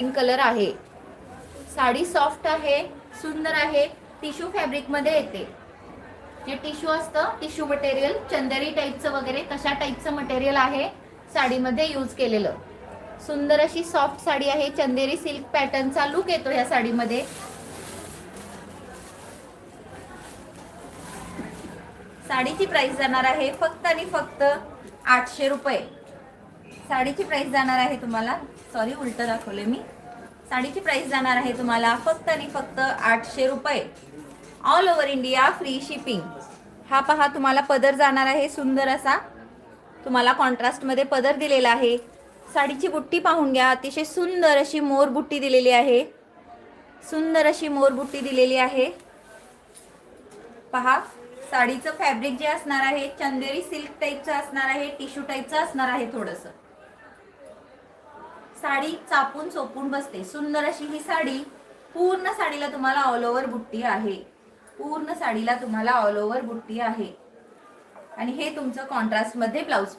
Pink colour आहे। Sari soft आहे, सुंदर आहे, टिश्यू फॅब्रिक मध्ये येते। जे टिश्यू असतं, टिश्यू मटेरियल चंदेरी टाईपचं वगैरे तशा टाईपचं मटेरियल आहे साडीमध्ये यूज केलेलं। सुंदर अशी सॉफ्ट साडी आहे, चंदेरी सिल्क पॅटर्नचा लुक येतो या साडीमध्ये। साडीची प्राइस जाणार आहे फक्त आणि फक्त 800 रुपये। साडीची प्राइस जाणार आहे तुम्हाला, सॉरी उलट दाखवले मी, साडीची प्राइस जाणार आहे तुम्हाला फक्त आणि फक्त 800 रुपये। All over India free shipping. हा पहा, तुम्हाला पदर जाणार आहे सुंदर असा, तुम्हाला कॉन्ट्रास्ट मध्ये पदर दिलेला आहे। साडीची बुट्टी पाहून घ्या, अतिशय सुंदर अशी मोर बुट्टी दिलेली आहे, सुंदर अशी मोर बुट्टी दिलेली आहे। पहा, साडीचं फॅब्रिक जे असणार आहे चंदेरी सिल्क टाईपचं असणार आहे, टिश्यू टाईपचं असणार आहे थोडंसं। साडी चापून चोपून बसते, सुंदर अशी ही साडी। पूर्ण साडीला तुम्हाला ऑल ओव्हर बुट्टी आहे, पूर्ण साडीला तुम्हाला ऑल ओव्हर बुट्टी आहे। आणि हे तुमचं कॉन्ट्रास्ट मध्ये ब्लाउज